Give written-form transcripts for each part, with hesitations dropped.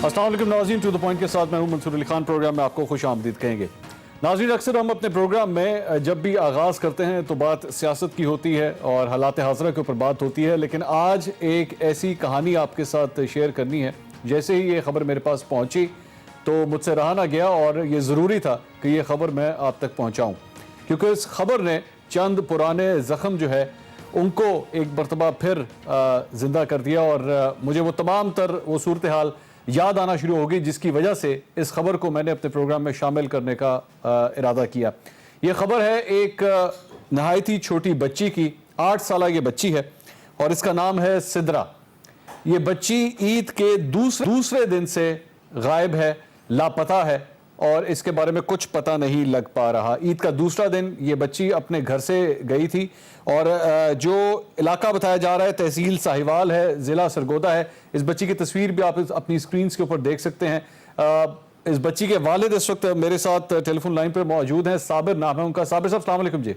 अस्सलाम वालेकुम नाज़रीन, टू द पॉइंट के साथ मैं हूं मंसूर अली खान। प्रोग्राम में आपको खुश आमदीद कहेंगे। नाज़रीन, अक्सर हम अपने प्रोग्राम में जब भी आगाज़ करते हैं तो बात सियासत की होती है और हालात हाज़रा के ऊपर बात होती है, लेकिन आज एक ऐसी कहानी आपके साथ शेयर करनी है। जैसे ही ये ख़बर मेरे पास पहुँची तो मुझसे रहा ना गया और ये ज़रूरी था कि ये ख़बर मैं आप तक पहुँचाऊँ, क्योंकि इस ख़बर ने चंद पुराने ज़ख्म जो है उनको एक मरतबा फिर ज़िंदा कर दिया और मुझे वो तमाम तर वो सूरत हाल याद आना शुरू हो गई जिसकी वजह से इस खबर को मैंने अपने प्रोग्राम में शामिल करने का इरादा किया। ये खबर है एक नहायत ही छोटी बच्ची की। 8 साल ये बच्ची है और इसका नाम है सिद्रा। ये बच्ची ईद के दूसरे दिन से गायब है, लापता है और इसके बारे में कुछ पता नहीं लग पा रहा। ईद का दूसरा दिन ये बच्ची अपने घर से गई थी और जो इलाका बताया जा रहा है तहसील साहिवाल है, ज़िला सरगोदा है। इस बच्ची की तस्वीर भी आप अपनी स्क्रीन के ऊपर देख सकते हैं। इस बच्ची के वालिद इस वक्त मेरे साथ टेलीफोन लाइन पर मौजूद हैं। साबिर नाम है उनका। साबिर साहब, अस्सलाम वालेकुम जी।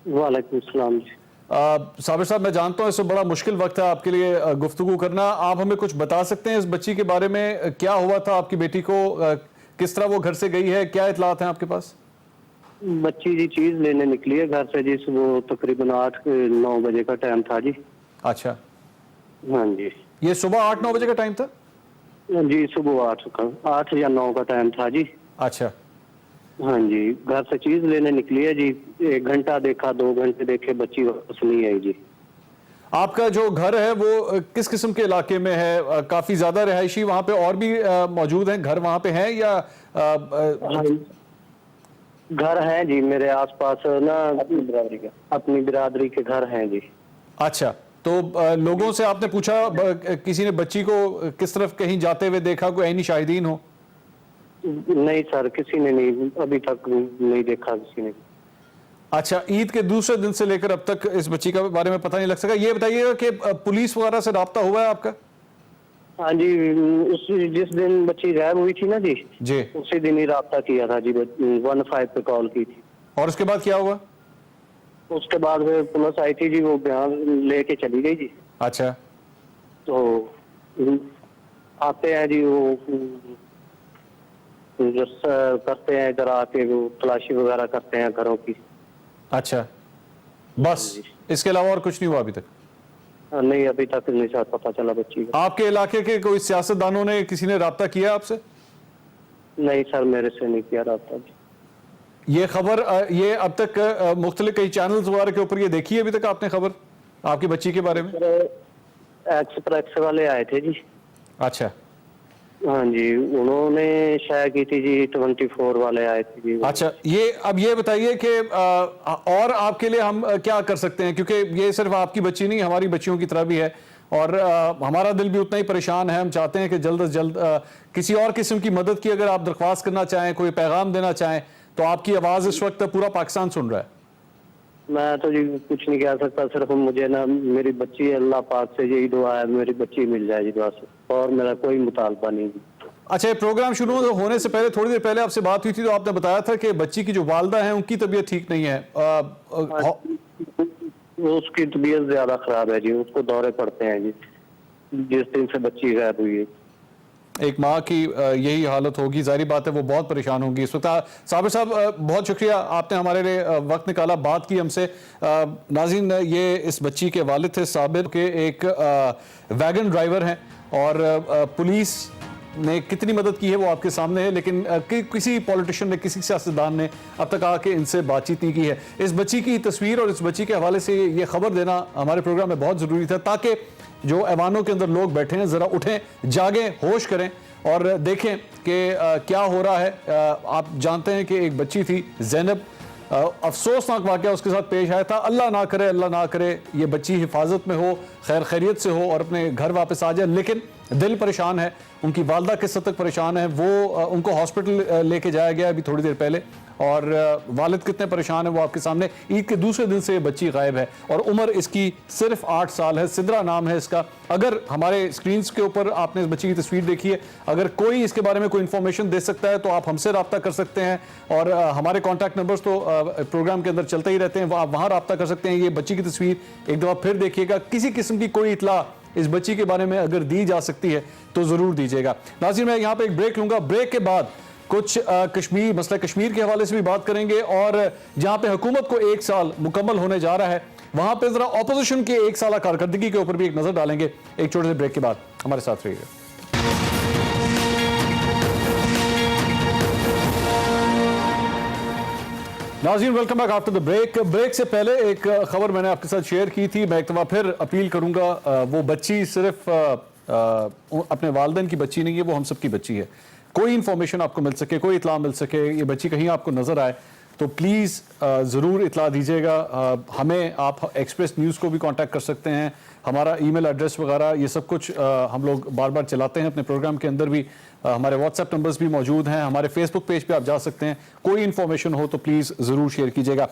वालेकुम सलाम जी। साबिर साहब, मैं जानता हूँ इसमें बड़ा मुश्किल वक्त है आपके लिए गुफ्तगू करना। आप हमें कुछ बता सकते हैं इस बच्ची के बारे में? क्या हुआ था आपकी बेटी को? किस तरह वो घर से गई है? क्या इतलात हैं आपके पास? बच्ची जी चीज लेने निकली है घर से जी। सुबह तकरीबन 8-9 बजे का टाइम था जी। अच्छा, हाँ जी। ये सुबह 8-9 बजे का टाइम था जी, सुबह 8 या 9 का टाइम था जी। अच्छा, हाँ जी, घर से चीज लेने निकली है जी। 1 घंटा देखा, 2 घंटे देखे, बच्ची वापस नहीं आई जी। आपका जो घर है वो किस किस्म के इलाके में है? काफी ज्यादा रिहायशी वहाँ पे और भी मौजूद हैं घर वहाँ पे हैं या हाँ, घर है जी मेरे आसपास ना, अपनी बिरादरी के घर हैं जी। अच्छा, तो लोगों से आपने पूछा, किसी ने बच्ची को किस तरफ कहीं जाते हुए देखा? कोई ऐनी शाहिदीन हो? नहीं सर, किसी ने नहीं, अभी तक नहीं देखा किसी ने। अच्छा, ईद के दूसरे दिन से लेकर अब तक इस बच्ची के बारे में पता नहीं लग सका। ये बताइएगा कि पुलिस वगैरह से राब्ता हुआ है आपका? हाँ जी, जिस दिन बच्ची गायब हुई थी ना जी, उसी दिन ही राब्ता किया था जी। 15 पे कॉल की थी। और उसके बाद क्या हुआ? उसके बाद फिर पुलिस आई थी जी, वो बयान लेके चली गई जी। अच्छा, तो आते हैं जी, वो करते हैं इधर आके, वो तलाशी वगैरह करते हैं घरों की। अच्छा, बस इसके अलावा और कुछ नहीं हुआ अभी तक? नहीं, अभी तक नहीं सर पता चला बच्ची का। आपके इलाके के कोई सियासतदानों ने, किसी ने राब्ता किया आपसे? नहीं सर, मेरे से नहीं किया राब्ता जी। ये खबर ये अब तक मुख्तलिफ कई चैनल्स वगैरह के ऊपर ये देखी है अभी तक आपने खबर आपकी बच्ची के बारे में? एक्सप्रेस वाले आए थे जी। अच्छा, हाँ जी, उन्होंने शायद की थी जी। 24 वाले आए थे जी। अच्छा, अब ये बताइए कि और आपके लिए हम क्या कर सकते हैं, क्योंकि ये सिर्फ आपकी बच्ची नहीं, हमारी बच्चियों की तरह भी है और हमारा दिल भी उतना ही परेशान है। हम चाहते हैं कि जल्द से जल्द किसी और किस्म की मदद की अगर आप दरख्वास्त करना चाहें, कोई पैगाम देना चाहें, तो आपकी आवाज़ इस वक्त पूरा पाकिस्तान सुन रहा है। मैं तो जी कुछ नहीं कह सकता, सिर्फ मुझे ना मेरी बच्ची, अल्लाह पाक से यही दुआ है मेरी बच्ची मिल जाए जी बस, और मेरा कोई मुतालबा नहीं। अच्छा, ये प्रोग्राम शुरू होने से पहले, थोड़ी देर पहले आपसे बात हुई थी तो आपने बताया था कि बच्ची की जो वालदा है उनकी तबीयत ठीक नहीं है। उसकी तबीयत ज्यादा खराब है जी, उसको दौरे पड़ते हैं जी जिस दिन से बच्ची गायब हुई है। एक माँ की यही हालत होगी, जाहिर बात है वो बहुत परेशान होगी इस वक्त। साबिर साहब, बहुत शुक्रिया, आपने हमारे लिए वक्त निकाला, बात की हमसे। नाज़रीन, ये इस बच्ची के वालिद थे साबिर के, एक वैगन ड्राइवर हैं और पुलिस ने कितनी मदद की है वो आपके सामने है, लेकिन किसी पॉलिटिशियन ने, किसी सियासतदान ने अब तक आके इनसे बातचीत नहीं की है। इस बच्ची की तस्वीर और इस बच्ची के हवाले से ये खबर देना हमारे प्रोग्राम में बहुत ज़रूरी था, ताकि जो ऐवानों के अंदर लोग बैठे हैं ज़रा उठें, जागें, होश करें और देखें कि क्या हो रहा है। आप जानते हैं कि एक बच्ची थी ज़ैनब, अफसोसनाक वाक़या उसके साथ पेश आया था। अल्लाह ना करे ये बच्ची हिफाजत में हो, खैर खैरियत से हो और अपने घर वापस आ जाए, लेकिन दिल परेशान है। उनकी वालदा किस हद तक परेशान है, वो उनको हॉस्पिटल लेके जाया गया अभी थोड़ी देर पहले, और वालिद कितने परेशान है वो आपके सामने। ईद के दूसरे दिन से बच्ची गायब है और उम्र इसकी सिर्फ 8 साल है। सिद्रा नाम है इसका। अगर हमारे स्क्रीन्स के ऊपर आपने इस बच्ची की तस्वीर देखी है, अगर कोई इसके बारे में कोई इन्फॉर्मेशन दे सकता है तो आप हमसे रब्ता कर सकते हैं और हमारे कॉन्टैक्ट नंबर्स तो प्रोग्राम के अंदर चलते ही रहते हैं, आप वहाँ रब्ता कर सकते हैं। ये बच्ची की तस्वीर एक दफ़ा फिर देखिएगा। किसी किस्म की कोई इतला इस बच्ची के बारे में अगर दी जा सकती है तो ज़रूर दीजिएगा। नाज़रीन, मैं यहाँ पे एक ब्रेक लूँगा, ब्रेक के बाद कुछ कश्मीर, मसला कश्मीर के हवाले से भी बात करेंगे, और जहाँ पे हुकूमत को 1 साल मुकम्मल होने जा रहा है वहाँ पे ज़रा ऑपोजिशन के 1 साल कारकर्दगी के ऊपर भी एक नज़र डालेंगे। एक छोटे से ब्रेक के बाद हमारे साथ रहिएगा। नाज़रीन, welcome back after the break. Break से पहले एक खबर मैंने आपके साथ शेयर की थी, मैं एक दफ़ा फिर अपील करूंगा, वो बच्ची सिर्फ अपने वालिदैन की बच्ची नहीं है, वो हम सब की बच्ची है। कोई इन्फॉर्मेशन आपको मिल सके, कोई इतला मिल सके, ये बच्ची कहीं आपको नज़र आए तो प्लीज़ ज़रूर इतला दीजिएगा। हमें आप एक्सप्रेस न्यूज़ को भी कांटेक्ट कर सकते हैं, हमारा ईमेल एड्रेस वगैरह ये सब कुछ हम लोग बार बार चलाते हैं अपने प्रोग्राम के अंदर भी। हमारे व्हाट्सएप नंबर्स भी मौजूद हैं, हमारे फेसबुक पेज पे आप जा सकते हैं। कोई इन्फॉर्मेशन हो तो प्लीज़ ज़रूर शेयर कीजिएगा।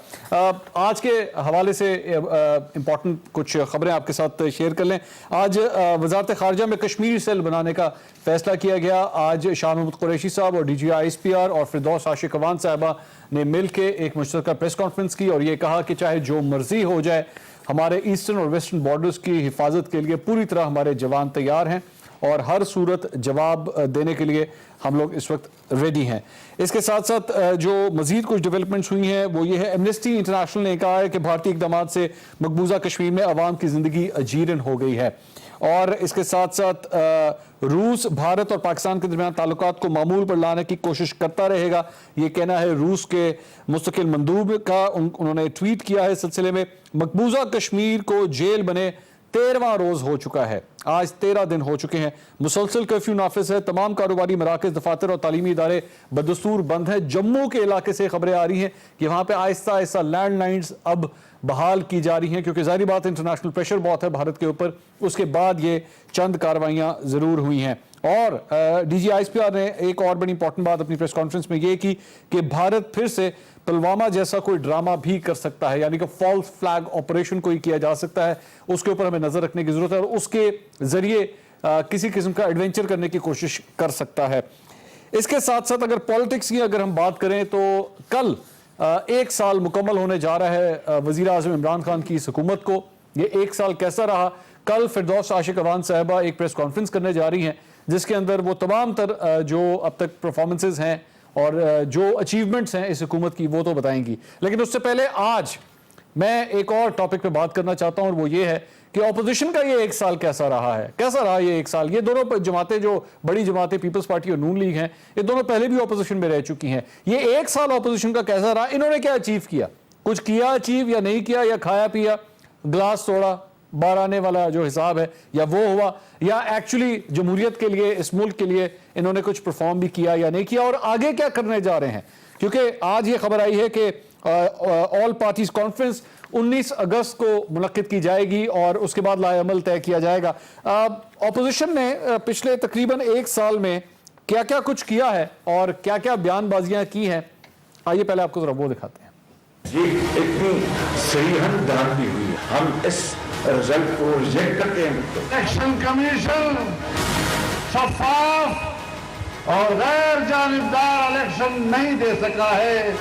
आज के हवाले से इम्पॉर्टेंट कुछ खबरें आपके साथ शेयर कर लें। आज वज़ारत ख़ारजा में कश्मीर सेल बनाने का फैसला किया गया। आज शाह महमूद कुरैशी साहब और DGI ISPR और फिरदौस आशिक अवान साहिबा ने मिल के एक मुश्तरका प्रेस कॉन्फ्रेंस की और ये कहा कि चाहे जो मर्जी हो जाए, हमारे ईस्टर्न और वेस्टर्न बॉर्डर्स की हिफाजत के लिए पूरी तरह हमारे जवान तैयार हैं और हर सूरत जवाब देने के लिए हम लोग इस वक्त रेडी हैं। इसके साथ साथ जो मजीद कुछ डेवलपमेंट्स हुई हैं वो ये है, एमनेस्टी इंटरनेशनल ने कहा है कि भारतीय इक़दामात से मकबूजा कश्मीर में अवाम की ज़िंदगी अजीरन हो गई है। और इसके साथ साथ रूस भारत और पाकिस्तान के दरमियान ताल्लुकात को मामूल पर लाने की कोशिश करता रहेगा, ये कहना है रूस के मुस्तकिल मंदूब का। उन्होंने ट्वीट किया है इस सिलसिले में। मकबूजा कश्मीर को जेल बने 13वां रोज हो चुका है, आज 13 दिन हो चुके हैं। मुसलसल कर्फ्यू नाफिज है, तमाम कारोबारी मराकज, दफातर और तालीमी इदारे बदस्तूर बंद हैं। जम्मू के इलाके से खबरें आ रही हैं कि वहाँ पे आहिस्ता आहिस्ता लैंड लाइन्स अब बहाल की जा रही हैं, क्योंकि ज़ाहिर बात है इंटरनेशनल प्रेशर बहुत है भारत के ऊपर। उसके बाद ये चंद कार्रवाइयाँ ज़रूर हुई हैं। और DGI ISPR ने एक और बड़ी इंपॉर्टेंट बात अपनी प्रेस कॉन्फ्रेंस में ये की कि भारत फिर से पुलवामा जैसा कोई ड्रामा भी कर सकता है, यानी कि फॉल्स फ्लैग ऑपरेशन कोई किया जा सकता है, उसके ऊपर हमें नजर रखने की जरूरत है और उसके जरिए किसी किस्म का एडवेंचर करने की कोशिश कर सकता है। इसके साथ साथ अगर पॉलिटिक्स की अगर हम बात करें तो कल 1 साल मुकम्मल होने जा रहा है वजीर आज़म इमरान खान की इस हुकूमत को। ये 1 साल कैसा रहा? कल फिरदौस आशिक अवान साहिबा एक प्रेस कॉन्फ्रेंस करने जा रही हैं जिसके अंदर वो तमाम तर जो अब तक परफॉर्मेंसेज हैं और जो अचीवमेंट्स हैं इस हुकूमत की वो तो बताएंगी। लेकिन उससे पहले आज मैं एक और टॉपिक पे बात करना चाहता हूं और वो ये है कि ऑपोजिशन का ये 1 साल कैसा रहा है, कैसा रहा ये 1 साल। ये दोनों जमातें, जो बड़ी जमातें पीपल्स पार्टी और नून लीग हैं, ये दोनों पहले भी ऑपोजिशन में रह चुकी हैं। ये 1 साल ऑपोजिशन का कैसा रहा? इन्होंने क्या अचीव किया? कुछ किया अचीव या नहीं किया, या खाया पिया, ग्लास तोड़ा, बाहर आने वाला जो हिसाब है या वो हुआ, या एक्चुअली जमहूरियत के लिए, इस मुल्क के लिए इन्होंने कुछ परफॉर्म भी किया या नहीं किया, और आगे क्या करने जा रहे हैं? क्योंकि आज ये खबर आई है कि ऑल पार्टीज कॉन्फ्रेंस 19 अगस्त को मुनक्किद की जाएगी और उसके बाद लाएअमल तय किया जाएगा। ऑपोजिशन ने पिछले तकरीबन 1 साल में क्या क्या कुछ किया है और क्या क्या बयानबाजियां की हैं, आइए पहले आपको जरा वो दिखाते हैं। ये इतनी सरीहद दांधी हुई है, हम इस रिजल्ट को रिजेक्ट करते हैं। इलेक्शन कमीशन शफाफ और गैर जानिबदार इलेक्शन नहीं दे सका है।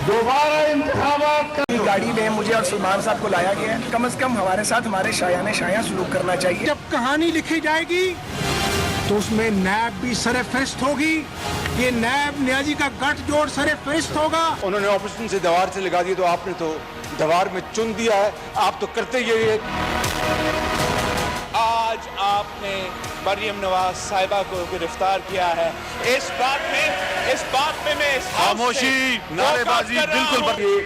दोबारा इंतखाबात गाड़ी में मुझे और सलमान साहब को लाया गया है। कम से कम हमारे साथ हमारे शायाने शाया सलूक करना चाहिए। जब कहानी लिखी जाएगी तो उसमें नैब भी सरे फहरिस्त होगी। ये नैब नियाजी का गठजोड़ सरे फहरिस्त होगा। उन्होंने ऑपोजिशन से दीवार से लगा दिया तो आपने तो दीवार में चुन दिया है, आप तो करते ही है। आज आपने मरियम नवाज साहिबा को गिरफ्तार किया है। इस बात में मैं खामोशी, नारेबाजी बिल्कुल बंद। ये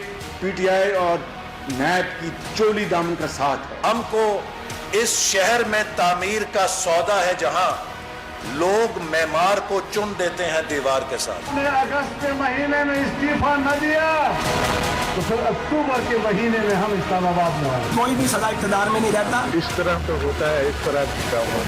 PTI और नैब की चोली दामन का साथ है। हमको इस शहर में तामीर का सौदा है जहां लोग मेमार को चुन देते हैं दीवार के साथ। अगस्त के महीने में इस्तीफा न दिया तो फिर अक्टूबर के महीने में हम इस्लामाबाद में आए। कोई भी सदा इक़्तिदार में नहीं रहता। इस तरह तो होता है, इस तरह के कामों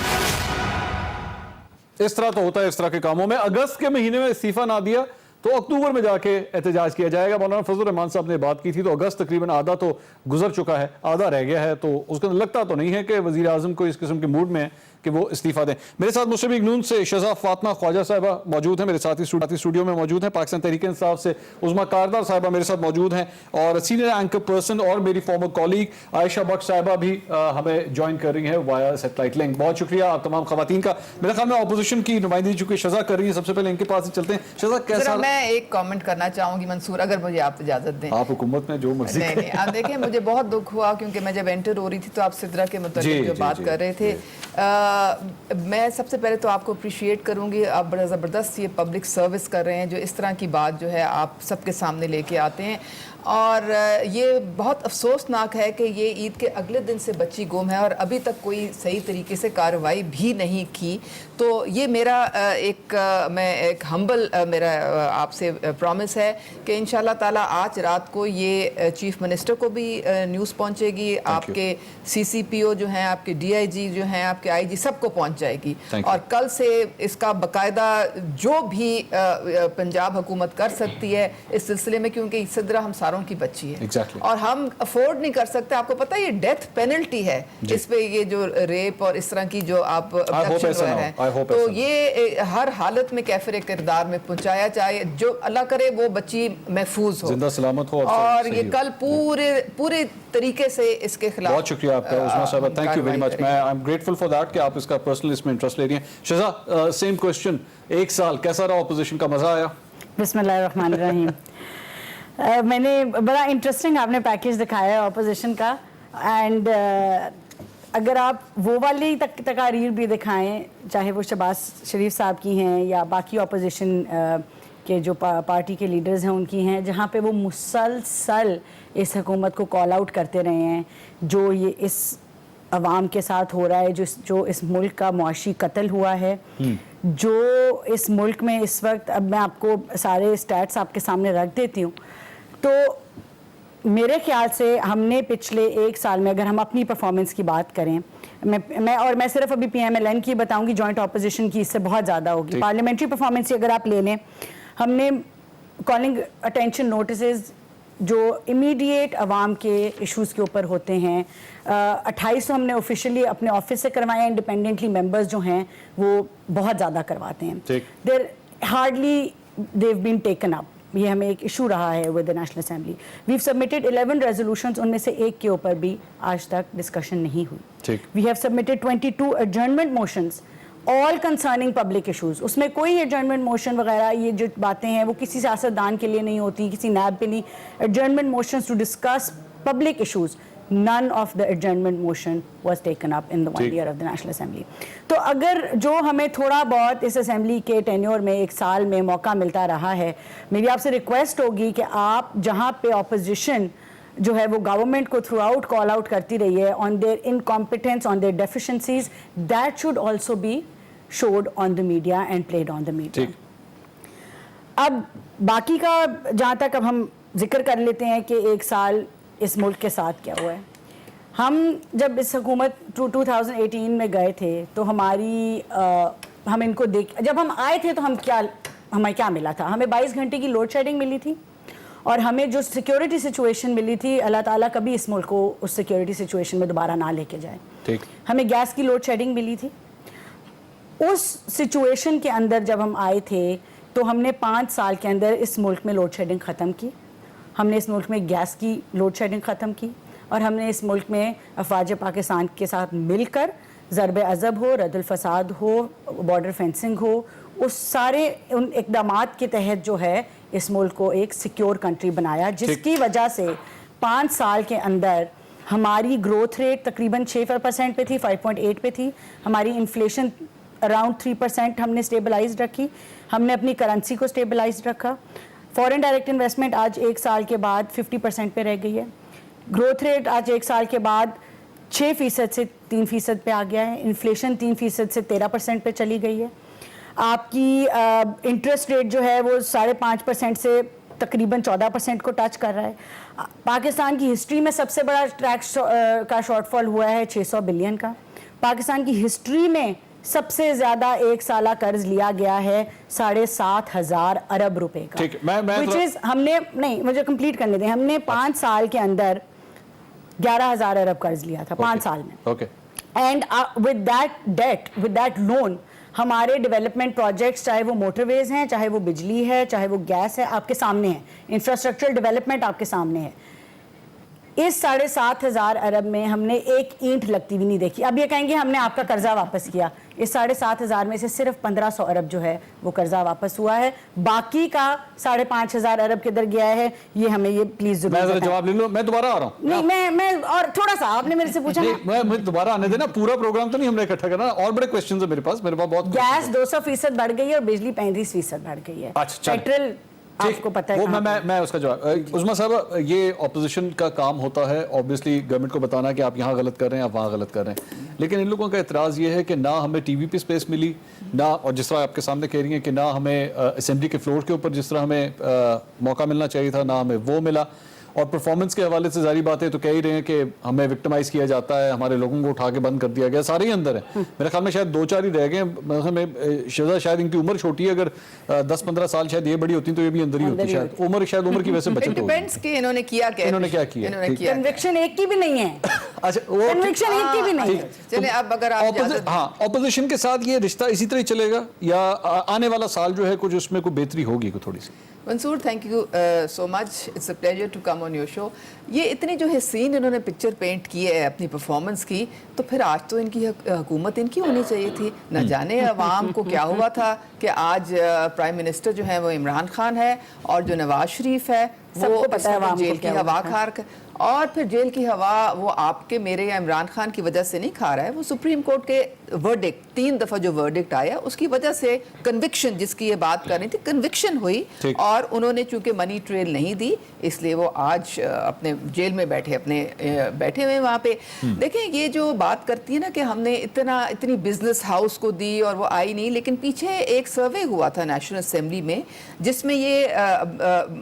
इस तरह तो होता है, इस तरह के कामों में। अगस्त के महीने में इस्तीफा ना दिया तो अक्टूबर में जाके एहतजाज किया जाएगा। मौलाना फजल रहमान साहब ने बात की थी तो अगस्त तकरीबन आधा तो गुजर चुका है, आधा रह गया है, तो उसके अंदर लगता तो नहीं है कि वजीर आजम को इस किस्म के मूड में है کہ وہ استعفیٰ دیں. میرے ساتھ مسلم لیگ نون سے شہزا فاطمہ خواجہ صاحبہ موجود ہیں, میرے ساتھ اسٹوڈیو میں موجود ہیں. پاکستان تحریک انصاف سے عظمیٰ کاردار صاحبہ میرے ساتھ موجود ہیں, اور سینئر اینکر پرسن اور میری فارمر کولیگ عائشہ بخش صاحبہ بھی ہمیں جوائن کر رہی ہیں وایا سیٹلائٹ لنک. بہت شکریہ آپ تمام خواتین کا. میرے خیال میں اپوزیشن کی نمائندگی چونکہ شہزا کر رہی ہیں, سب سے پہلے ان کے پاس ہی چلتے ہیں. شہزا کیسا؟ میں ایک کامنٹ کرنا چاہوں گی منصور, اگر مجھے آپ اجازت دیں. آپ حکومت میں جو مرضی. نہیں آپ دیکھیں, مجھے بہت دکھ ہوا کیونکہ میں جب انٹر ہو رہی تھی تو آپ سدرا کے متعلق جو بات کر رہے تھے, میں سب سے پہلے تو آپ کو اپریشیٹ کروں گی, آپ بڑا زبردست یہ پبلک سروس کر رہے ہیں, جو اس طرح کی بات جو ہے آپ سب کے سامنے لے کے آتے ہیں. اور یہ بہت افسوسناک ہے کہ یہ عید کے اگلے دن سے بچی گم ہے اور ابھی تک کوئی صحیح طریقے سے کارروائی بھی نہیں کی. تو یہ میرا ایک ہمبل میرا آپ سے پرومس ہے کہ انشاءاللہ تعالیٰ آج رات کو یہ چیف منسٹر کو بھی نیوز پہنچے گی, آپ کے سی سی پی او جو ہیں, آپ کے ڈی آئی جی جو ہیں, آپ کے آئی جی, سب کو پہنچ جائے گی. اور کل سے اس کا باقاعدہ جو بھی پنجاب حکومت کر سکتی ہے اس سلسلے میں, کیونکہ صدرہ ہم ساروں کی بچی ہے اور ہم افورڈ نہیں کر سکتے. آپ کو پتہ ہے یہ ڈیتھ پینلٹی ہے اس پہ, یہ جو ریپ اور اس طرح کی جو آپ ہے, تو یہ ہر حالت میں کیفر کردار میں پہنچایا جائے, جو اللہ کرے وہ بچی محفوظ ہو, زندہ سلامت ہو. اور یہ کل پورے طریقے سے اس کے خلاف. بہت شکریہ آپ کا عظمیٰ صاحبہ, تھینک یو ویری مچ. میں I am grateful for that کہ آپ اس کا پرسنل اس میں انٹرسٹ لے رہی ہیں. شہزا سیم کوسچن, ایک سال کیسا رہا اپوزیشن کا, مزہ آیا؟ بسم اللہ الرحمن الرحیم. میں نے بڑا انٹرسٹنگ آپ نے پیکیج دکھایا ہے اپوزیشن کا, اینڈ اگر آپ وہ والی تقاریر بھی دکھائیں, چاہے وہ شہباز شریف صاحب کی ہیں یا باقی اپوزیشن کے جو پارٹی کے لیڈرز ہیں ان کی ہیں, جہاں پہ وہ مسلسل اس حکومت کو کال آؤٹ کرتے رہے ہیں, جو یہ اس عوام کے ساتھ ہو رہا ہے, جو اس ملک کا معاشی قتل ہوا ہے, جو اس ملک میں اس وقت, اب میں آپ کو سارے اسٹیٹس آپ کے سامنے رکھ دیتی ہوں. تو میرے خیال سے ہم نے پچھلے ایک سال میں, اگر ہم اپنی پرفارمنس کی بات کریں, میں صرف ابھی پی ایم ایل این کی بتاؤں گی, جوائنٹ اپوزیشن کی اس سے بہت زیادہ ہوگی. پارلیمنٹری پرفارمنس اگر آپ لے لیں, ہم نے کالنگ اٹینشن نوٹسز جو امیڈیٹ عوام کے ایشوز کے اوپر ہوتے ہیں, 28 ہم نے آفیشلی اپنے آفس سے کروائے ہیں. انڈیپینڈنٹلی ممبرز جو ہیں وہ بہت زیادہ کرواتے ہیں. There hardly they've been taken up. یہ ہمیں ایک ایشو رہا ہے with the National Assembly. We've submitted 11 resolutions, ان میں سے ایک کے اوپر بھی آج تک ڈسکشن نہیں ہوئی. We have submitted 22 adjournment motions, all concerning public issues. اس میں کوئی ایڈجرنمنٹ موشن وغیرہ یہ جو باتیں ہیں وہ کسی سیاستدان کے لیے نہیں ہوتی, کسی نیب پہ نہیں. Adjournment motions to discuss public issues, none of the adjournment motion was taken up in the 1 year of the National Assembly. تو اگر جو ہمیں تھوڑا بہت اس اسمبلی کے ٹینیور میں ایک سال میں موقع ملتا رہا ہے, میری آپ سے ریکویسٹ ہوگی کہ آپ جہاں پہ اپوزیشن جو ہے وہ گورنمنٹ کو تھرو آؤٹ کال آؤٹ کرتی رہی ہے on their incompetence, on their deficiencies, that should also be showed on the media and played on the media. اب باقی کا جہاں تک اب ہم ذکر کر لیتے ہیں کہ ایک سال اس ملک کے ساتھ کیا ہوا ہے. ہم جب اس حکومت 2018 میں گئے تھے تو ہم ان کو جب ہم آئے تھے تو ہمیں کیا ملا تھا؟ ہمیں 22 گھنٹے کی لوڈ شیڈنگ ملی تھی, اور ہمیں جو سیکیورٹی سچویشن ملی تھی, اللہ تعالیٰ کبھی اس ملک کو اس سیکیورٹی سچویشن میں دوبارہ نہ لے کے جائے. ہمیں گیس کی لوڈ شیڈنگ ملی تھی. اس سچویشن کے اندر جب ہم آئے تھے تو ہم نے 5 سال کے اندر اس ملک میں لوڈ شیڈنگ ختم کی. ہم نے اس ملک میں گیس کی لوڈ شیڈنگ ختم کی, اور ہم نے اس ملک میں افواج پاکستان کے ساتھ مل کر ضرب عضب ہو, رد الفساد ہو, بارڈر فینسنگ ہو, اس سارے ان اقدامات کے تحت جو ہے اس ملک کو ایک سیکیور کنٹری بنایا, جس کی وجہ سے 5 سال کے اندر ہماری گروتھ ریٹ تقریباً 6% پہ تھی, 5.8 پہ تھی. ہماری انفلیشن اراؤنڈ 3% ہم نے اسٹیبلائز رکھی. ہم نے اپنی کرنسی کو اسٹیبلائز رکھا. فورن ڈائریکٹ انویسٹمنٹ آج 1 سال کے بعد 50% پہ رہ گئی ہے. گروتھ ریٹ آج 1 سال کے بعد 6% سے 3% پہ آ گیا ہے. انفلیشن 3% سے 13% پہ چلی گئی ہے. آپ کی انٹرسٹ ریٹ جو ہے وہ 5.5% سے تقریباً 14% کو ٹچ کر رہا ہے. پاکستان کی ہسٹری میں سب سے بڑا ٹیکس کا شارٹ فال ہوا ہے 600 بلین کا. پاکستان کی ہسٹری میں سب سے زیادہ ایک سالہ قرض لیا گیا ہے 7,500 ارب روپے کا, which is ہم نے نہیں, مجھے کمپلیٹ کرنے دیں, ہم نے 5 سال کے اندر 11,000 ارب قرض لیا تھا 5 سال میں. And with that debt, with that loan, ہمارے ڈیولپمنٹ پروجیکٹس چاہے وہ موٹر ویز ہیں, چاہے وہ بجلی ہے, چاہے وہ گیس ہے, آپ کے سامنے ہیں. انفراسٹرکچرل ڈیولپمنٹ آپ کے سامنے ہے. اس 7,500 ارب میں ہم نے ایک اینٹ لگتی بھی نہیں دیکھی. اب یہ کہیں گے ہم نے آپ کا قرضہ واپس کیا. اس 7,500 میں سے صرف 1,500 ارب جو ہے وہ قرضہ واپس ہوا ہے. باقی کا 5,500 ارب کدھر گیا ہے, یہ ہمیں یہ پلیز ضرور میں جواب لے لوں. میں دوبارہ آ رہا ہوں. نہیں, میں اور تھوڑا سا آپ نے میرے سے پوچھا میں دوبارہ آنے دینا. پورا پروگرام تو نہیں ہم نے اکٹھا کرنا, اور بڑے کوسچنز ہیں میرے پاس بہت. گیس 200% بڑھ گئی ہے اور بجلی 35% بڑھ گئی ہے. پیٹرول آپ کو پتہ ہے. وہ میں اس کا جواب. عظمیٰ صاحب, یہ اپوزیشن کا کام ہوتا ہے اوبیسلی گورنمنٹ کو بتانا کہ آپ یہاں غلط کر رہے ہیں, آپ وہاں غلط کر رہے ہیں, لیکن ان لوگوں کا اعتراض یہ ہے کہ نہ ہمیں ٹی وی پہ اسپیس ملی, نہ, اور جس طرح آپ کے سامنے کہہ رہی ہیں کہ نہ ہمیں اسمبلی کے فلور کے اوپر جس طرح ہمیں موقع ملنا چاہیے تھا, نہ ہمیں وہ ملا. اور پرفارمنس کے حوالے سے ظاہری بات ہے تو کہہ ہی رہے ہیں کہ ہمیں وکٹمائز کیا جاتا ہے, ہمارے لوگوں کو اٹھا کے بند کر دیا گیا. سارے ہی اندر ہیں. میرے خیال میں شاید 2-4 ہی رہ گئے ہیں. شاید ان کی عمر چھوٹی ہے, اگر 10-15 سال شاید یہ بڑی ہوتی تو یہ بھی اندر ہی ہوتی. شاید عمر کی وجہ سے بچت ہوگی. ڈیپینڈس کہ انہوں نے کیا کنوکشن ایک کی بھی نہیں ہے. اچھا, کنوکشن ایک کی بھی نہیں ہے. چلیں اب اگر آپ ہاں اپوزیشن کے ساتھ یہ رشتہ اسی طرح چلے گا یا آنے والا سال جو ہے کچھ اس میں کوئی بہتری ہوگی تھوڑی سی؟ Mansoor, thank you so much, it's a pleasure to come on your show. یہ اتنی جو حسین انہوں نے پکچر پینٹ کی ہے اپنی پرفارمنس کی, تو پھر آج تو ان کی حکومت ان کی ہونی چاہیے تھی. نہ جانے عوام کو کیا ہوا تھا کہ آج پرائم منسٹر جو ہے وہ عمران خان ہے, اور جو نواز شریف ہے وہ جیل کی ہوا کھا رکھا ہے. اور پھر جیل کی ہوا وہ آپ کے میرے یا عمران خان کی وجہ سے نہیں کھا رہا ہے, وہ سپریم کورٹ کے ورڈکٹ, 3 دفعہ جو ورڈکٹ آیا اس کی وجہ سے کنوکشن, جس کی یہ بات کر رہی تھی, کنوکشن ہوئی. اور انہوں نے چونکہ منی ٹریل نہیں دی, اس لیے وہ آج اپنے جیل میں بیٹھے ہوئے وہاں پہ. دیکھیں, یہ جو بات کرتی ہے نا کہ ہم نے اتنی بزنس ہاؤس کو دی اور وہ آئی نہیں, لیکن پیچھے ایک سروے ہوا تھا نیشنل اسمبلی میں جس میں یہ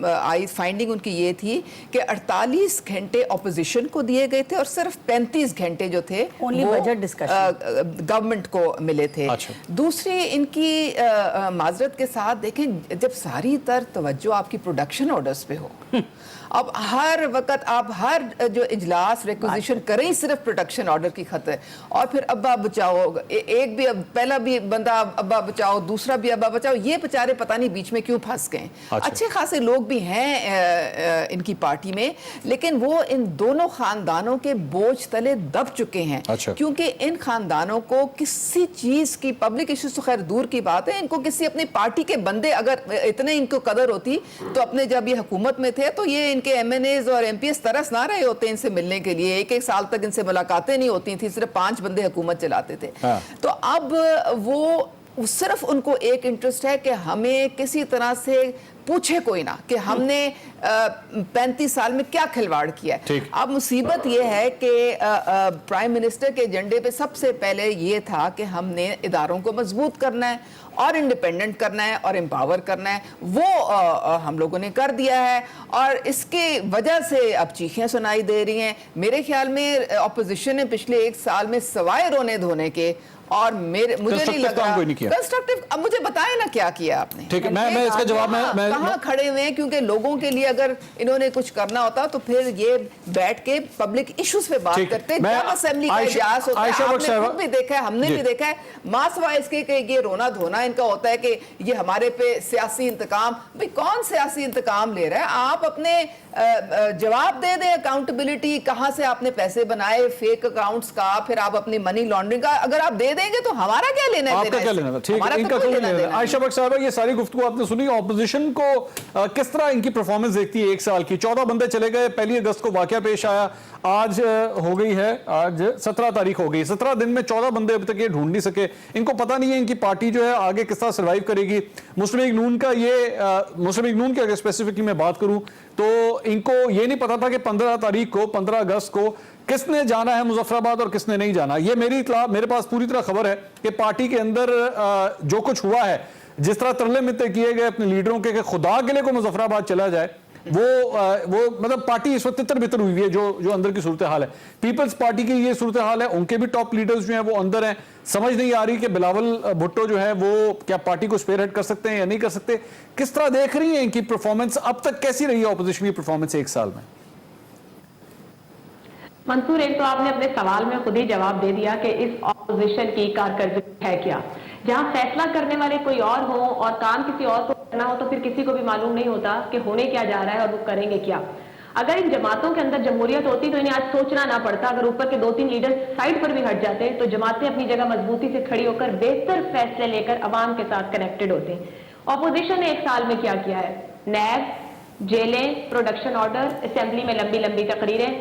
آئی فائنڈنگ ان کی یہ تھی کہ 48 گھنٹے اپوزیشن کو دیے گئے تھے اور صرف 35 گھنٹے جو تھے وہ گورنمنٹ کو ملے تھے. دوسری ان کی معذرت کے ساتھ دیکھیں, جب ساری تر توجہ آپ کی پروڈکشن آرڈرز پہ ہو, اب ہر وقت آپ ہر جو اجلاس ریکوزیشن کریں صرف پروٹیکشن آرڈر کی خطر, اور پھر ابا بچاؤ, ایک بھی پہلا بھی بندہ ابا بچاؤ, دوسرا بھی ابا بچاؤ, یہ بیچارے پتہ نہیں بیچ میں کیوں پھنس گئے. اچھے خاصے لوگ بھی ہیں ان کی پارٹی میں, لیکن وہ ان دونوں خاندانوں کے بوجھ تلے دب چکے ہیں, کیونکہ ان خاندانوں کو کسی چیز کی, پبلک ایشوز تو خیر دور کی بات ہے, ان کو کسی اپنی پارٹی کے بندے اگر اتنے ان کو قدر ہوتی تو اپنے جب یہ حکومت میں تھے تو یہ ان کے ایم این ایز اور ایم پی ایس ترس نہ رہے ہوتے ان سے ملنے کے لیے. ایک سال تک ان سے ملاقاتیں نہیں ہوتی تھی, صرف 5 بندے حکومت چلاتے تھے. تو اب وہ صرف ان کو ایک انٹرسٹ ہے کہ ہمیں کسی طرح سے پوچھے کوئی نہ کہ ہم نے 35 سال میں کیا کھلواڑ کیا ہے. اب مصیبت یہ ہے کہ پرائم منسٹر کے ایجنڈے پہ سب سے پہلے یہ تھا کہ ہم نے اداروں کو مضبوط کرنا ہے اور انڈیپینڈنٹ کرنا ہے اور امپاور کرنا ہے, وہ ہم لوگوں نے کر دیا ہے, اور اس کی وجہ سے اب چیخیں سنائی دے رہی ہیں. میرے خیال میں اپوزیشن نے پچھلے 1 سال میں سوائے رونے دھونے کے, اور مجھے نہیں لگ رہا کنسٹرکٹیو, اب مجھے بتائیں نا کیا کیا آپ نے. ٹھیک ہے, میں اس کا جواب میں کہاں کھڑے ہوئے ہیں, کیونکہ لوگوں کے لیے اگر انہوں نے کچھ کرنا ہوتا تو پھر یہ بیٹھ کے پبلک ایشوز پہ بات کرتے. جب اسمبلی کا اجلاس ہوتا ہے, آپ نے خود بھی دیکھا ہے, ہم نے بھی دیکھا ہے, ماں سوائے اس کے کہ یہ رونا دھونا ان کا ہوتا ہے کہ یہ ہمارے پہ سیاسی انتقام. بھئی کون سیاسی انتقام لے رہا ہے؟ آپ اپنے جواب دے دیں, اکاؤنٹیبلٹی, کہاں سے آپ نے پیسے بنائے فیک اکاؤنٹس کا, پھر آپ اپنی منی لانڈرنگ کا اگر آپ دے دیں گے تو ہمارا کیا لینا ہے, آپ کا کیا لینا تھا. ٹھیک ہے, ان کا کوئی لینا ہے. عائشہ بخش صاحبہ, یہ ساری گفتگو آپ نے سنی, اپوزیشن کو کس طرح ان کی پرفارمنس دیکھتی ہے 1 سال کی؟ 14 بندے چلے گئے, 1 اگست کو واقعہ پیش آیا, آج ہو گئی ہے, آج 17 تاریخ ہو گئی, 17 دن میں 14 بندے ابھی تک یہ ڈھونڈ نہیں سکے. ان کو پتہ نہیں ہے ان کی پارٹی جو ہے آگے کس طرح سروائیو کرے گی. مسلم لیگ نون کا مسلم لیگ نون کی اگر اسپیسیفکلی میں بات کروں تو ان کو یہ نہیں پتا تھا کہ 15 اگست کو کس نے جانا ہے مظفر آباد اور کس نے نہیں جانا. یہ میری اطلاع, میرے پاس پوری طرح خبر ہے کہ پارٹی کے اندر جو کچھ ہوا ہے, جس طرح ترلے متے کیے گئے اپنے لیڈروں کے کہ خدا کے لیے کو مظفر آباد چلا جائے, وہ مطلب پارٹی اس وقت تتر بتر ہوئی ہے جو اندر کی صورتحال ہے. پیپلز پارٹی کی یہ صورتحال ہے, ان کے بھی ٹاپ لیڈرز جو ہیں وہ اندر ہیں. سمجھ نہیں آ رہی کہ بلاول بھٹو جو ہے وہ کیا پارٹی کو اسپیئر ہیڈ کر سکتے ہیں یا نہیں کر سکتے. کس طرح دیکھ رہی ہیں ان کی پرفارمنس اب تک, کیسی رہی ہے اپوزیشن کی پرفارمنس 1 سال میں؟ मंसूर, एक तो आपने अपने सवाल में खुद ही जवाब दे दिया कि इस ऑपोजिशन की कारकर्दगी है क्या। जहां फैसला करने वाले कोई और हो और काम किसी और को करना हो तो फिर किसी को भी मालूम नहीं होता कि होने क्या जा रहा है और वो करेंगे क्या। अगर इन जमातों के अंदर जमहूरियत होती तो इन्हें आज सोचना ना पड़ता। अगर ऊपर के 2-3 लीडर साइड पर भी हट जाते तो जमातें अपनी जगह मजबूती से खड़ी होकर बेहतर फैसले लेकर अवाम के साथ कनेक्टेड होते। ऑपोजिशन ने 1 साल में क्या किया है? नैब, जेलें, प्रोडक्शन ऑर्डर, असेंबली में लंबी लंबी तकरीरें,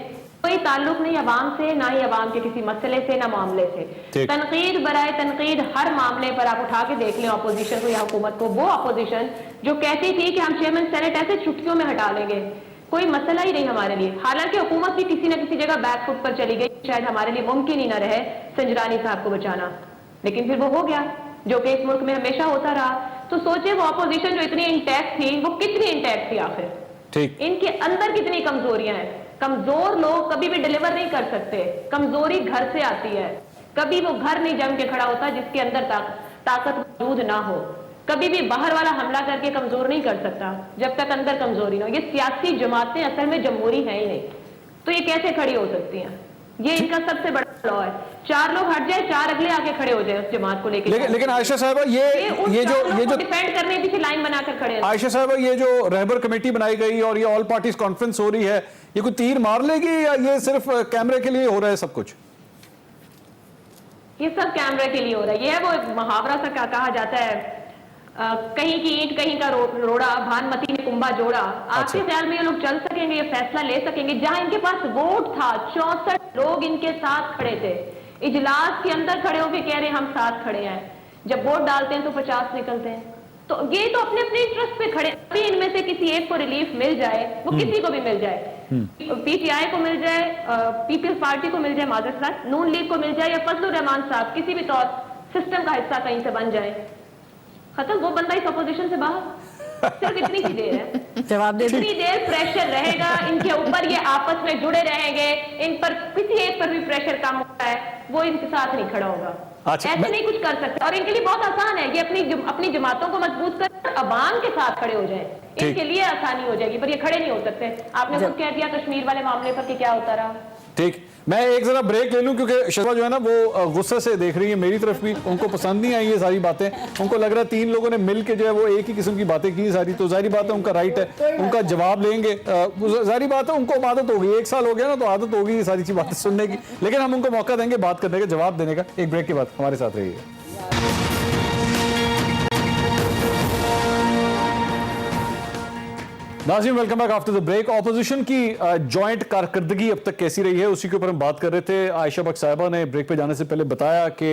कोई ताल्लुक नहीं अवाम से, ना ही अवाम के किसी मसले से, ना मामले से। तनकीद बराए तनकीद हर मामले पर आप उठा के देख लें ऑपोजिशन को या हुकूमत को। वो ऑपोजिशन जो कहती थी कि हम चेयरमैन सेनेट ऐसे चुटकियों में हटा लेंगे, कोई मसला ही नहीं हमारे लिए। हालांकि हुकूमत भी किसी न किसी जगह बैक फुट पर चली गई, शायद हमारे लिए मुमकिन ही ना रहे संजरानी साहब को बचाना, लेकिन फिर वो हो गया जो कि इस मुल्क में हमेशा होता रहा। तो सोचे वो ऑपोजिशन जो इतनी इंटैक्ट थी वो कितनी इंटैक्ट थी आखिर, इनके अंदर कितनी कमजोरियां हैं। कमजोर लोग कभी भी डिलीवर नहीं कर सकते, कमजोरी घर से आती है। कभी वो घर नहीं जम के खड़ा होता जिसके अंदर ताकत मौजूद ना हो। कभी भी बाहर वाला हमला करके कमजोर नहीं कर सकता जब तक अंदर कमजोरी ना हो। ये सियासी जमातें असल में जमहूरी हैं ही नहीं, तो ये कैसे खड़ी हो सकती हैं? ये इनका सबसे बड़ा फ्लॉ है। 4 लोग हट जाए, 4 अगले आके खड़े हो जाए उस जमात को लेकर। लेकिन आयशा साहबा ये जो डिफेंड करने पीछे लाइन बनाकर खड़े हैं। आयशा साहबा ये जो रहबर कमेटी बनाई गई और ये ऑल पार्टीज कॉन्फ्रेंस हो रही है, ये कोई तीर मार लेगी या ये सिर्फ कैमरे के लिए हो रहा है सब कुछ? ये सब कैमरे के लिए हो रहा है। ये है वो मुहावरा सा क्या कहा जाता है, कहीं की ईंट कहीं का रोड़ा, भानमती ने कुंभा जोड़ा। आपके ख्याल में ये लोग चल सकेंगे, ये फैसला ले सकेंगे? जहां इनके पास वोट था, 64 लोग इनके साथ खड़े थे, इजलास के अंदर खड़े होकर कह रहे हैं हम साथ खड़े हैं। जब वोट डालते हैं तो 50 निकलते हैं। तो ये तो अपने अपने इंटरेस्ट पे खड़े। अभी इनमें से किसी एक को रिलीफ मिल जाए, वो किसी को भी मिल जाए, पीटीआई को मिल जाए, पीपल्स पार्टी को मिल जाए, माजरत नून लीग को मिल जाए, या फजलुर रहमान साहब किसी भी तौर सिस्टम का हिस्सा कहीं से बन जाए, खत्म। वो बंदा इस अपोजिशन से बाहर। सिर्फ इतनी सी देर है, जवाब दे। इतनी देर प्रेशर रहेगा इनके ऊपर, ये आपस में जुड़े रहेंगे, इन पर किसी एक पर भी प्रेशर कम होता है, वो इनके साथ नहीं खड़ा होगा। ऐसे नहीं कुछ कर सकते। और इनके लिए बहुत आसान है, ये अपनी जमातों को मजबूत कर अवाम के साथ खड़े हो जाए, इनके लिए आसानी हो जाएगी, पर ये खड़े नहीं हो सकते। आपने खुद कह दिया कश्मीर वाले मामले पर कि क्या होता रहा। ठीक, मैं एक जरा ब्रेक ले लूं क्योंकि शर्मा जो है ना वो गुस्से से देख रही है मेरी तरफ भी। उनको पसंद नहीं आई ये सारी बातें, उनको लग रहा है 3 लोगों ने मिल के जो है वो एक ही किस्म की बातें की सारी। तो जाहिर बात है उनका राइट है, उनका जवाब लेंगे। जाहिर बात है उनको आदत होगी, 1 साल हो गया ना तो आदत होगी ये सारी चीज बातें सुनने की, लेकिन हम उनको मौका देंगे बात करने का, जवाब देने का। एक ब्रेक के बाद हमारे साथ रहिए। नाज़रीन, welcome back after the break. Opposition की जॉइंट कारकर्दगी अब तक कैसी रही है उसी के ऊपर हम बात कर रहे थे। आयशा बख्श साहिबा ने ब्रेक पे जाने से पहले बताया कि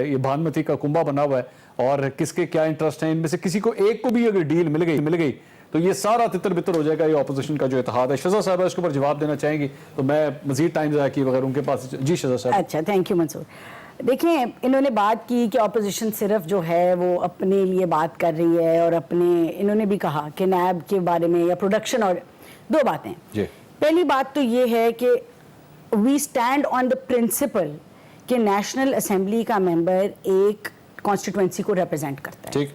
ये भानुमती का कुंभा बना हुआ है और किसके क्या इंटरेस्ट है, इनमें से किसी को एक को भी अगर डील मिल गई तो ये सारा तितर बितर हो जाएगा, ये ऑपोजिशन का जो इत्तेहाद है। शज़ा साहिबा इसके ऊपर जवाब देना चाहेंगी तो मैं मजीद टाइम ज़ाया किए बगैर उनके पास। जी शज़ा साहिबा। अच्छा, थैंक यू मंसूर। देखिए, इन्होंने बात की कि ऑपोजिशन सिर्फ जो है वो अपने लिए बात कर रही है और अपने, इन्होंने भी कहा कि नैब के बारे में या प्रोडक्शन, और 2 बातें। पहली बात तो ये है कि we stand on the principle कि नेशनल असेंबली का मेंबर एक कॉन्स्टिट्यूएंसी को रिप्रेजेंट करता है,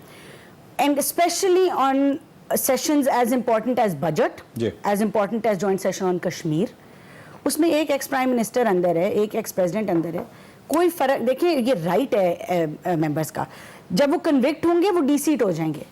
and specially on sessions as important as budget, as important as joint session on Kashmir. उसमें एक एक्स प्राइम मिनिस्टर अंदर है, एक एक्स प्रेसिडेंट अंदर है, कोई फर्क। देखिए, ये राइट है मेंबर्स का, जब वो कन्विक्ट होंगे वो डीसीट हो जाएंगे।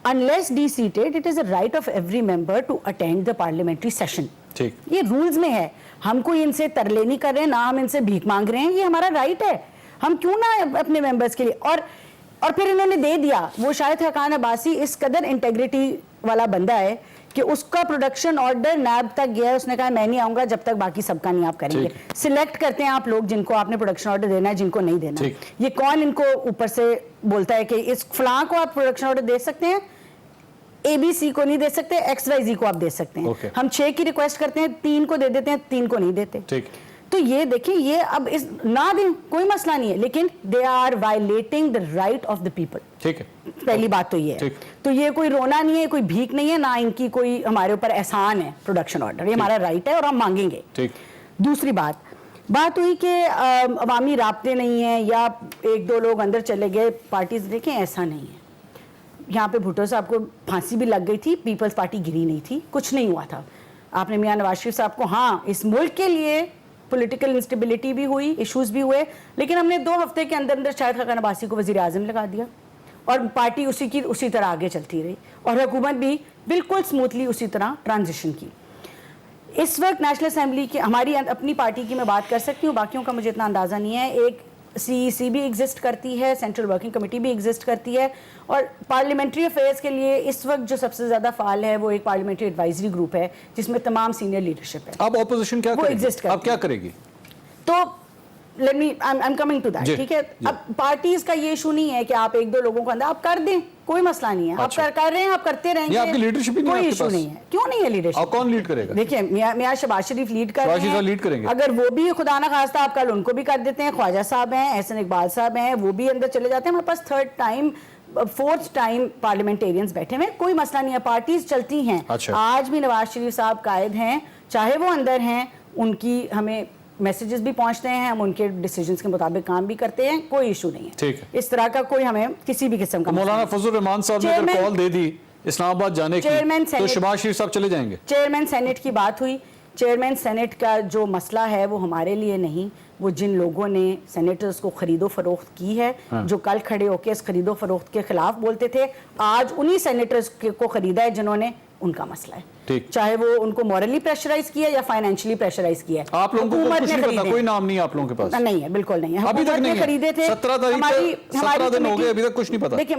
Unless deseated, it is a right of every member to attend the parliamentary session. ये रूल्स में है, हम कोई इनसे तरले नहीं कर रहे हैं, ना हम इनसे भीख मांग रहे हैं, ये हमारा राइट है, हम क्यों ना अपने मेंबर्स के लिए। और फिर इन्होंने दे दिया। वो शायद हकान अब्बासी इस कदर इंटेग्रिटी वाला बंदा है कि उसका प्रोडक्शन ऑर्डर नैब तक गया है, उसने कहा मैं नहीं आऊंगा जब तक बाकी सबका नहीं आप करेंगे। सिलेक्ट करते हैं आप लोग जिनको आपने प्रोडक्शन ऑर्डर देना है, जिनको नहीं देना है। ये कौन इनको ऊपर से बोलता है कि इस फलां को आप प्रोडक्शन ऑर्डर दे सकते हैं, ABC को नहीं दे सकते, XYZ को आप दे सकते हैं। हम 6 की रिक्वेस्ट करते हैं, 3 को दे देते हैं, 3 को नहीं देते। तो ये देखिए, ये अब इस ना दें कोई मसला नहीं है, लेकिन they are violating the right of the people. ठीक है, पहली बात तो ये है। तो ये कोई रोना नहीं है, कोई भीख नहीं है, ना इनकी कोई हमारे ऊपर एहसान है प्रोडक्शन ऑर्डर, ये हमारा राइट है और हम मांगेंगे। दूसरी बात हुई कि अवामी राब्ते नहीं है या 1-2 लोग अंदर चले गए पार्टीज। देखें, ऐसा नहीं है। यहाँ पे भुट्टो साहब को फांसी भी लग गई थी, पीपल्स पार्टी गिरी नहीं थी, कुछ नहीं हुआ था। आपने मियां नवाज शरीफ साहब को, हाँ, इस मुल्क के लिए पॉलिटिकल इंस्टेबिलिटी भी हुई, इश्यूज भी हुए, लेकिन हमने 2 हफ्ते के अंदर अंदर शाहिद खाकान अब्बासी को वज़ीर आज़म लगा दिया और पार्टी उसी तरह आगे चलती रही और हुकूमत भी बिल्कुल स्मूथली उसी तरह ट्रांजिशन की। इस वक्त नेशनल असेंबली की, हमारी अपनी पार्टी की मैं बात कर सकती हूँ, बाकियों का मुझे इतना अंदाज़ा नहीं है। एक CEC भी एग्जिस्ट करती है, सेंट्रल वर्किंग कमेटी भी एग्जिस्ट करती है, और पार्लियामेंट्री अफेयर्स के लिए इस वक्त जो सबसे ज़्यादा फाल है वो एक पार्लियामेंट्री एडवाइजरी ग्रुप है जिसमें तमाम सीनियर लीडरशिप है। अब ऑपोजिशन क्या करेगी? अब क्या करेगी? तो let me I am coming to that, ठीक है। अब पार्टीज का ये इशू नहीं है कि आप 1-2 लोगों को अंदर आप कर दें, कोई मसला नहीं है। अच्छा। आप कर रहे हैं, आप करते रहेंगे, आपकी लीडरशिप ही नहीं है, कोई आपके इशू पास नहीं है। क्यों नहीं है लीडरशिप? अब कौन लीड करेगा? देखिए मियां शहबाज शरीफ लीड कर रहे हैं, लीड करेंगे। अगर वो भी खुदा ना खास्ता आप कल उनको भी कर देते हैं, ख्वाजा साहब हैं, एहसन इकबाल साहब हैं, वो भी अंदर चले जाते हैं, हमारे पास 4th टाइम पार्लियामेंटेरियंस बैठे हुए, कोई मसला नहीं है, पार्टीज चलती हैं। अच्छा। आज भी नवाज शरीफ साहब कायद हैं, चाहे वो अंदर हैं, उनकी हमें मैसेजेस भी पहुंचते हैं, हम उनके डिसीजंस के मुताबिक काम भी करते हैं, कोई इशू नहीं है। ठीक है। इस तरह का कोई हमें किसी भी किस्म का मौलाना फजल रहमान साहब ने अगर कॉल दे दी इस्लामाबाद जाने की, तो शहबाज शरीफ साहब चले जाएंगे। चेयरमैन सेनेट की बात हुई, चेयरमैन सेनेट का जो मसला है वो हमारे लिए नहीं, वो जिन लोगों ने सेनेटर्स को खरीदो फरोख्त की है, जो कल खड़े होकर इस खरीदो फरोख्त के खिलाफ बोलते थे, आज उन्हीं सेनेटर्स को खरीदा है जिन्होंने, उनका मसला है। ठीक। चाहे वो उनको मॉरली प्रेशराइज किया या फाइनेंशियली प्रेशराइज किया। आप लोगों को कुछ नहीं पता, कोई नाम नहीं है आप लोगों के पास? नहीं है, बिल्कुल नहीं है। अभी तक नहीं खरीदे थे, 17 दिन हो गए, अभी तक कुछ नहीं पता। देखिए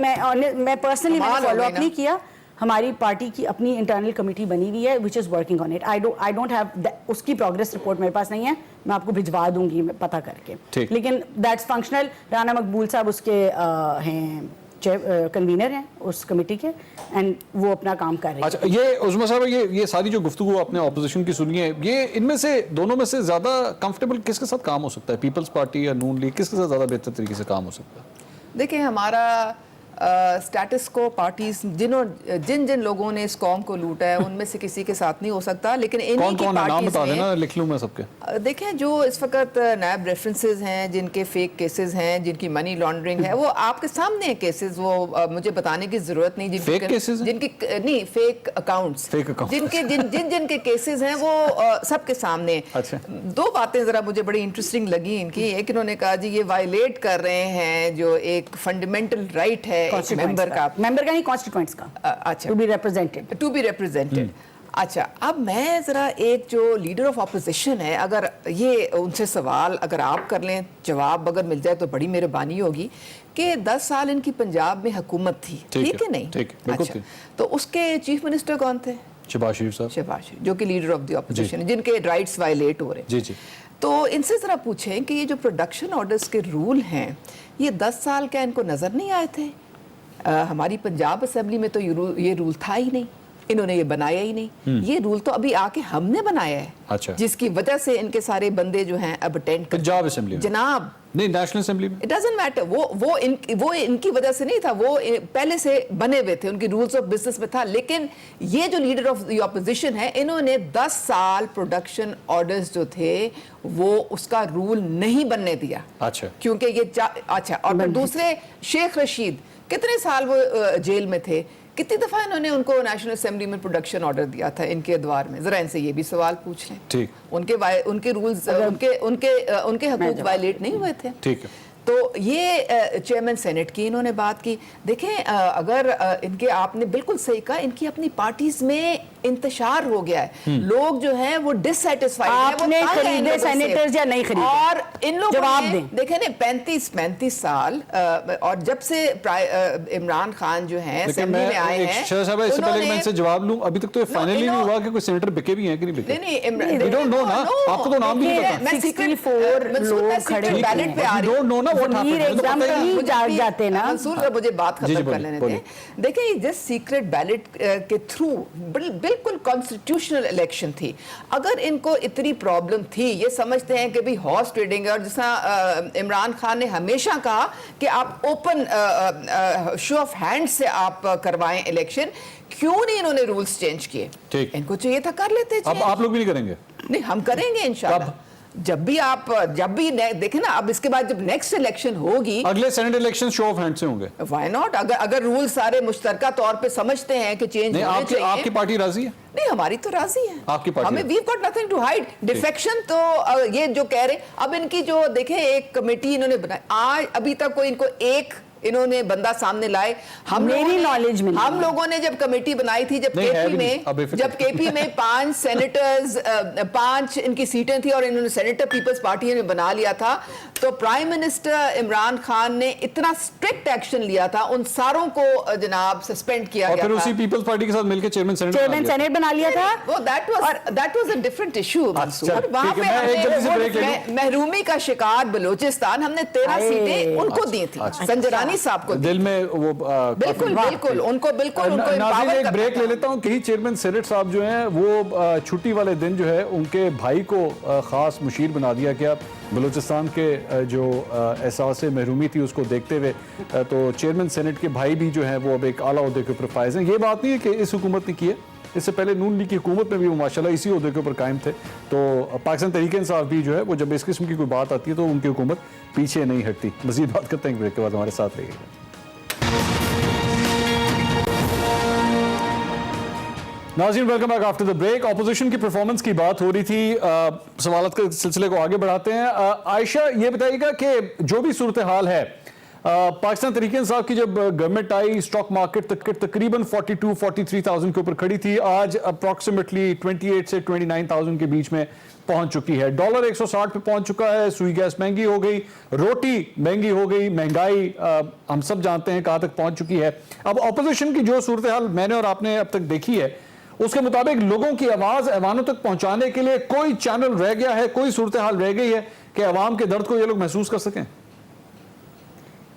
मैं पर्सनली फॉलो अप नहीं किया, हमारी पार्टी की अपनी इंटरनल कमेटी बनी हुई है which is working on it. I don't have उसकी प्रोग्रेस रिपोर्ट मेरे पास नहीं है, मैं आपको भिजवा दूंगी पता करके, लेकिन दैट्स फंक्शनल। राना मकबूल साहब उसके हैं कन्वीनर हैं उस कमेटी के, एंड वो अपना काम कर रहे हैं। अच्छा, ये उस्मा साहब, ये सारी जो गुफ्तगू आपने ऑपोजिशन की सुनी है, ये इनमें से दोनों में से ज़्यादा कंफर्टेबल किसके साथ काम हो सकता है? पीपल्स पार्टी या नून लीग, किसके साथ ज़्यादा बेहतर तरीके से काम हो सकता है? देखिए, हमारा स्टेटस को पार्टीज जिन लोगों ने इस कौम को लूटा है उनमें से किसी के साथ नहीं हो सकता, लेकिन इन्हीं की नाम बता देना, लिख लूं मैं सबके। देखें, जो इस वक्त नैब रेफरेंसेस हैं, जिनके फेक केसेस हैं, जिनकी मनी लॉन्ड्रिंग है, वो आपके सामने हैं केसेस, वो मुझे बताने की जरूरत नहीं। फेक केसेस, जिनकी नहीं, फेक अकाउंट्स, जिनके केसेस हैं वो सबके सामने। अच्छा। 2 बातें जरा मुझे बड़ी इंटरेस्टिंग लगी इनकी। एक, इन्होंने कहा जी ये वायलेट कर रहे हैं जो एक फंडामेंटल राइट है मेंबर का नहीं, कॉन्स्टिट्यूएंट्स का। अच्छा, टू बी रिप्रेजेंटेड। अच्छा, अब मैं ज़रा एक जो लीडर ऑफ अपोजिशन है, अगर ये उनसे सवाल अगर आप कर लें, जवाब अगर मिल जाए तो बड़ी मेहरबानी होगी कि 10 साल इनकी पंजाब में हुकूमत थी, ठीक है नहीं? अच्छा, तो उसके चीफ मिनिस्टर कौन थे? शहबाज शरीफ साहब। शहबाज शरीफ, जो कि लीडर ऑफ द अपोजिशन है, जिनके राइट्स वायलेट हो रहे हैं। तो इनसे ज़रा पूछें कि ये जो प्रोडक्शन ऑर्डर्स के रूल हैं, ये 10 साल क्या इनको नज़र नहीं आए थे? हमारी पंजाब असेंबली में तो ये रूल था ही नहीं, इन्होंने ये बनाया ही नहीं। ये रूल तो अभी आके हमने बनाया है। अच्छा। जिसकी वजह से इनके सारे बंदे जो हैं अब अटेंड पंजाब असेंबली में, जनाब नहीं, नेशनल असेंबली में। इट डजंट मैटर, वो इनकी वजह से नहीं था, वो पहले से बने हुए थे, उनकी रूल्स ऑफ बिजनेस में था। लेकिन ये जो लीडर ऑफ द ऑपोजिशन है, इन्होंने 10 साल प्रोडक्शन ऑर्डर्स जो थे वो उसका रूल नहीं बनने दिया। अच्छा। क्योंकि ये अच्छा, और फिर दूसरे शेख रशीद, कितने साल वो जेल में थे, कितनी दफा इन्होंने उनको नेशनल असेंबली में प्रोडक्शन ऑर्डर दिया था इनके अदवार में? जरा इनसे ये भी सवाल पूछ लें। ठीक। उनके रूल्स, उनके हकूक वायलेट नहीं हुए थे? ठीक है। तो ये चेयरमैन सेनेट की इन्होंने बात की। देखें, अगर इनके, आपने बिल्कुल सही कहा, इनकी अपनी पार्टीज में इंतशार हो गया है, लोग जो हैं वो डिससैटिस्फाइड हैं। आपने खरीदे सेनेटर्स या नहीं खरीदे? और इन लोगों जवाब ने देखें ना, 35 साल, और जब से इमरान खान जो हैं असेंबली में आए हैं, इससे पहले मैं इनसे जवाब लूं, अभी तक तो ये फाइनली नहीं हुआ कि कोई सेनेटर बिके भी हैं कि नहीं बिके। नहीं, वी डोंट नो ना, आपको तो नाम भी नहीं पता। 64 लोग खड़े बैलेट पे आ रहे हैं, नो ना, जाते ना। मंसूर, मुझे बात खत्म कर लेने दें। देखिए, जिस सीक्रेट बैलेट के थ्रू बिल्कुल कॉन्स्टिट्यूशनल इलेक्शन थी, अगर इनको इतनी प्रॉब्लम थी, ये समझते हैं कि भाई हॉर्स ट्रेडिंग है, और जिस इमरान खान ने हमेशा कहा कि आप ओपन शो ऑफ हैंड से आप करवाएं इलेक्शन, क्यों नहीं इन्होंने रूल्स चेंज किए? इनको चाहिए था, कर लेते। अब आप लोग भी नहीं करेंगे? नहीं, हम करेंगे इंशाल्लाह। जब भी देखें ना, अब इसके बाद जब नेक्स्ट इलेक्शन होगी, अगले senate election show off hand से होंगे, व्हाई नॉट? अगर रूल सारे मुश्तरका तौर पे समझते हैं कि चेंज होने चाहिए। आपकी पार्टी राजी है? नहीं, हमारी तो राजी है, आपकी पार्टी हमें we got nothing to hide. Defection तो ये जो कह रहे, अब इनकी जो देखें एक कमेटी इन्होंने बनाई, आज अभी तक कोई इनको एक इन्होंने बंदा सामने लाए। मेरी नॉलेज में हम लोगों ने जब कमेटी बनाई थी, जब केपी में 5 सेनेटर्स, 5 इनकी सीटें थी और इन्होंने सेनेटर पीपल्स पार्टी ने बना लिया था, तो प्राइम मिनिस्टर इमरान खान ने इतना स्ट्रिक्ट एक्शन लिया था, उन सारों को जनाब सस्पेंड किया गया और फिर था। उसी पीपल्स पार्टी के साथ मिलकर चेयरमैन सेनेट बना लिया था। वो that was a different issue Mansoor. वहां पे हमने महरूमी का शिकार बलूचिस्तान, हमने 13 सीटें उनको दी थी, संजरानी साहब को दिल में वो बिल्कुल उनको नाज़रीन, एक ब्रेक ले लेता हूं। कई चेयरमैन सेनेट साहब जो हैं वो छुट्टी वाले दिन जो है उनके भाई को खास मुशीर बना दिया गया। बलूचिस्तान के जो एहसास महरूमी थी उसको देखते हुए तो चेयरमैन सेनेट के भाई भी जो हैं वो अब एक आला ओहदे के ऊपर फाइज हैं। ये बात नहीं है कि इस हुकूमत ने की है, इससे पहले नून लीग की हुकूमत में भी वो माशाल्लाह इसी ओहदे के ऊपर कायम थे। तो पाकिस्तान तहरीक-ए-इंसाफ भी जो है वो जब इस किस्म की कोई बात आती है तो उनकी हुकूमत पीछे नहीं हटती। मज़ीद बात करते हैं ब्रेक के बाद, हमारे साथ रहिएगा। नाज़रीन, welcome back after the break. Opposition की परफॉर्मेंस की बात हो रही थी, सवालत के सिलसिले को आगे बढ़ाते हैं। आयशा, ये बताइएगा कि जो भी सूरत हाल है, पाकिस्तान तहरीक-ए-इंसाफ की जब गवर्नमेंट आई, स्टॉक मार्केट तकरीबन 42-43,000 के ऊपर खड़ी थी, आज अप्रॉक्सीमेटली 28 से 29,000 के बीच में पहुंच चुकी है। डॉलर 160 पे पहुंच चुका है, सुई गैस महंगी हो गई, रोटी महंगी हो गई, महंगाई हम सब जानते हैं कहां तक पहुंच चुकी है। अब ऑपोजिशन की जो सूरत हाल मैंने और आपने अब तक देखी है, उसके मुताबिक लोगों की आवाज ऐवानों तक पहुंचाने के लिए कोई चैनल रह गया है, कोई सूरत हाल रह गई है कि अवाम के दर्द को ये लोग महसूस कर सकें?